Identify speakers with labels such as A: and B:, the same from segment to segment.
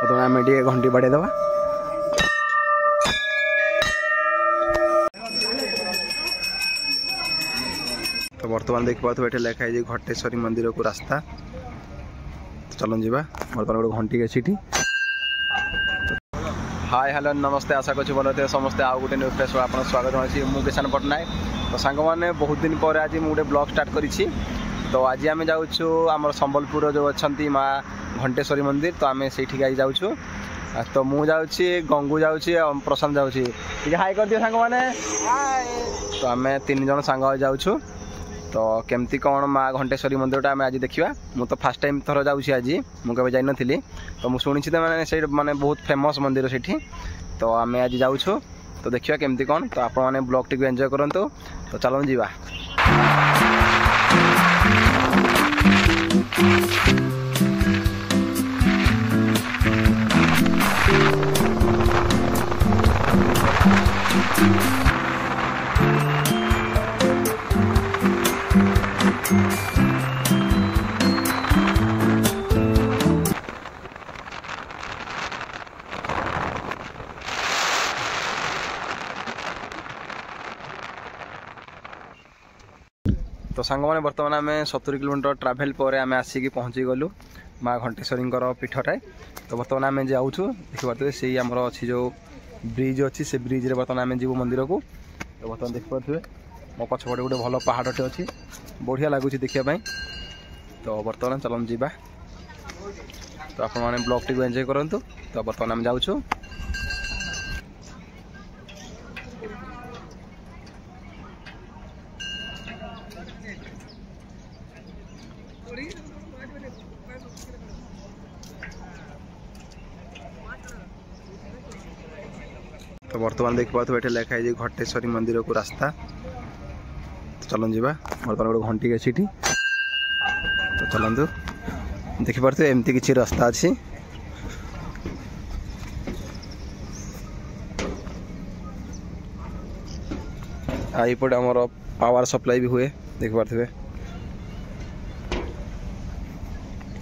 A: तो आम घंटी बढ़ेदवा तो बर्तमान देख पाथु ये लिखाई घटेश्वरी मंदिर को रास्ता। तो चलन जीवा बर्तमान गोटे घंटी अच्छी। हाय हेलो नमस्ते आशा करूँ भल थे समस्ते आउ गोटे न्यू फ्रेश आप स्वागत अच्छी मु किसान पट्टनायक। तो सांग मैंने बहुत दिन पर आज मुझे गोटे ब्लॉग स्टार्ट करी। तो आज आम जाऊँ आम संबलपुर जो अच्छा माँ घंटेश्वरी मंदिर। तो आम से आज जाऊँ। तो मु जाऊँगी गंगू जाऊँगी प्रशांत जाऊँगी ठीक हाई कर दियो सांग मैंने। तो आम 3 जन सांग जाऊँ। तो केमती कौन माँ घंटेश्वरी मंदिर आम आज देखा। मु तो फास्ट टाइम थर जाऊँगी आज मुझे जाइन नी। तो मुझे शुणी तो मैंने से माने बहुत फेमस मंदिर से। तो आम आज जाऊँ। तो देखिए केमती कौन। तो आप ब्लॉग टी एंजॉय करूँ। तो चलो जीवा। तो सांग मैंने बर्तमान आम 70 किलोमीटर ट्राभेल पर आम आसिक पहुँची गलु माँ घंटेश्वरी पीठटाए। तो बर्तमान आम जाऊँ देखिए से आमर अच्छी जो ब्रिज अच्छी से ब्रिज रे बर्तमान आम जीव मंदिर को। तो बर्तमान देखिपे मो पछपटे गोटे भल पहाड़टे अच्छी बढ़िया लगुच देखापी। तो बर्तमान चलन जीवा। तो आप ब्लॉग टी एंजॉय करूँ। तो बर्तमान आम जाऊँ। तो बर्तमान देख पाथु ये लिखाई घटेश्वरी मंदिर को रास्ता। तो चलन जीवा बर्तमान गोटे घंटी अच्छी। तो चलतु देखिपे एमती किसी रास्ता अच्छी। आईपटे आमर पावर सप्लाई भी हुए देखिपे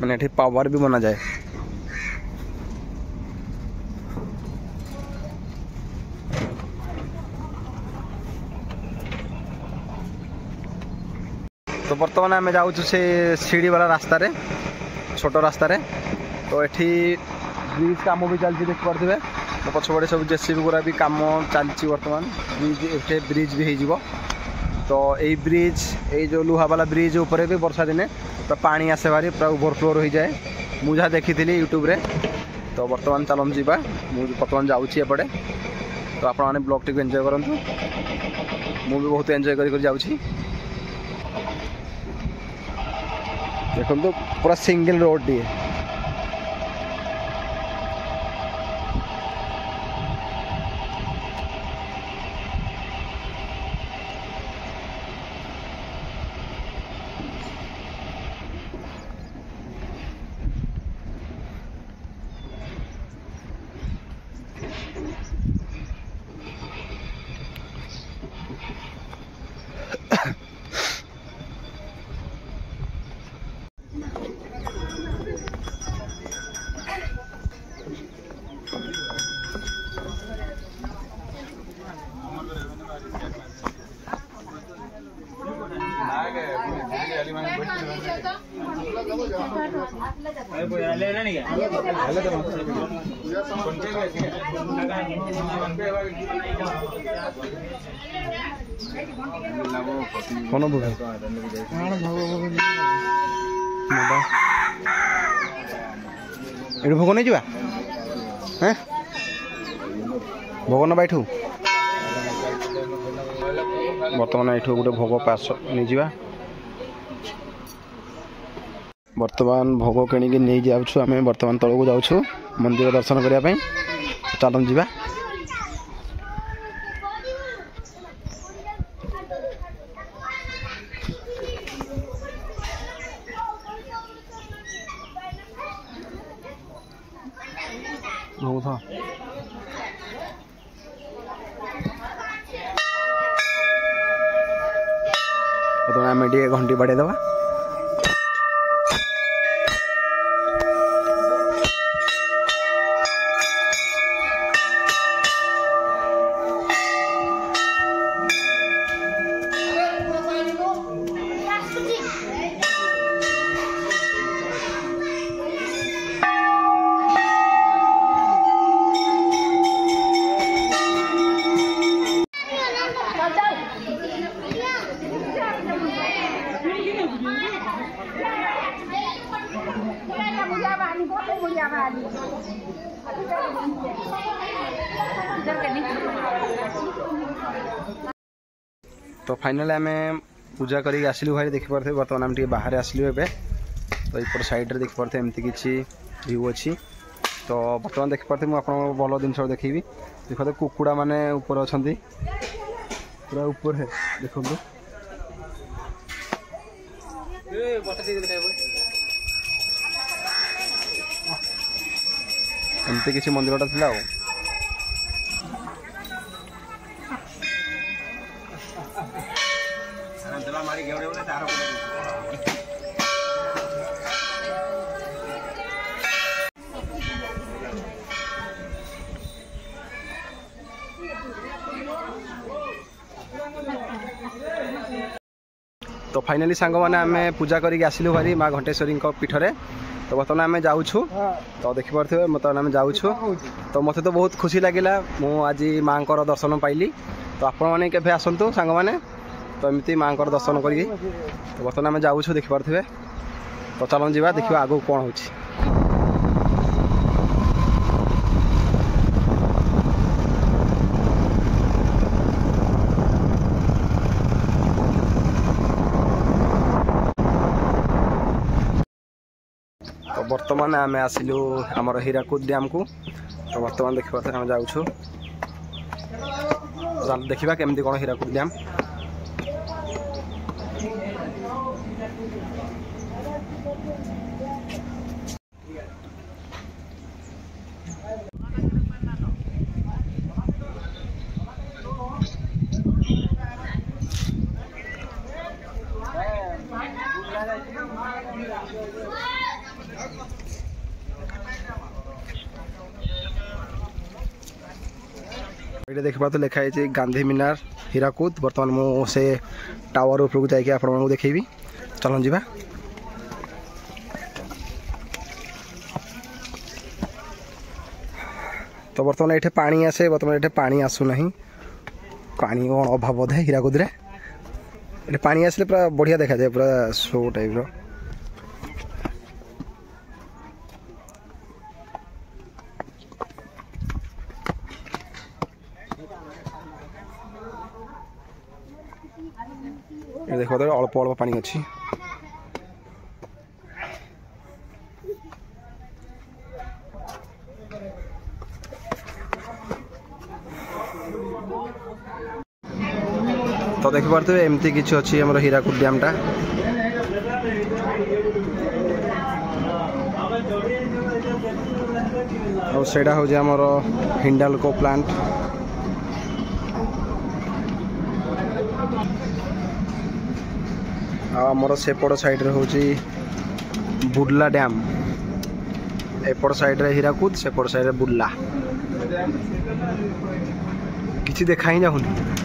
A: मैंने ये पावर भी बना जाए। तो बर्तमान आम जाऊँ से सीढ़ी वाला रास्ता रे छोट रास्ता रे। तो ये ब्रिज काम भी चलती देखिपे तो पछपटे सब जेसीबी गुरा भी काम चलती बर्तमान ब्रिज ये ब्रिज भी हो। तो यही ब्रिज ये जो लुहा वाला ब्रिज ऊपर भी वर्षा दिने तो पानी आसे भारी पूरा ओवरफ्लोर हो जाए मुझा देखी यूट्यूब रे। तो बर्तमान चलन जीवा मुझे बर्तमान जाऊँगी एपटे। तो आप ब्लॉग टी एंजॉय करूँ। मुझे बहुत एंजॉय कर जाऊँगी। देखो तो पूरा सिंगल रोड टी कौन भोग ये भोग नहीं जा भोग ना बैठू बर्तमान ये गोटे भोग पास नहीं जा। बर्तमान भोग किणिक नहीं जाऊँ आम बर्तमान तौक को जाऊँ मंदिर दर्शन करने। चलन जीवा। तो आम घंटी बढ़ेदवा। तो फाइनली आम पूजा करके आसलु भाई देखी पारे बर्तमान आम बाहर आसलु ए तो यपट साइड रे देखी पारे एमती किसी व्यू अच्छी तो बर्तमान देखी पारे मुझे भल जिन देखी देखते कुकुड़ा माने ऊपर अच्छा पूरा ऊपर है देखो एमती किसी मंदिरटा था तो फाइनली सांग मैंने आम पूजा करके आसलु भारी माँ घंटेश्वरी पीठरे तो बर्तमान आम जाऊँ तो देखिपे बर्तमान आम जाऊँ तो मत तो बहुत खुशी लगे मुझे माँ दर्शन पाइली तो आपण मैंने के आसतु सांग मैंने तो एमती माँ दर्शन करी तो बर्तमान आम जाऊँ देखिपे तो चलन जा देखा आगू कौन हो तो बर्तमान आम आसलु आमर हीराकुद डैम को तो बर्तमान देखिए आम जाऊँ देखा केमती कौन हीराकुद डैम ये देखा तो लिखाई गांधी मीनार हीराकुद बर्तमान मुझे टावर उपरक जाकि आपको देखेबी चलन जा तो बर्तमान ये पानी आसे बर्तमान ये पानी आसूना पानी कौन अभाव बोधे हीराकुद रे पानी आसले पूरा बढ़िया देखा जाए पूरा शो टाइप रो देखो तो अल्प अल्प पानी अच्छी तो देखी पारे एमती किसी अच्छी आम हीराकुद डैम टा और सेटा हूँ आमर हिंडाल्को प्लांट आमर सेपट साइड रे होची बुर्ला डैम एपट साइड रे हीराकुद सेपट साइड रे बुर्ला किसी देखा ही जाऊनी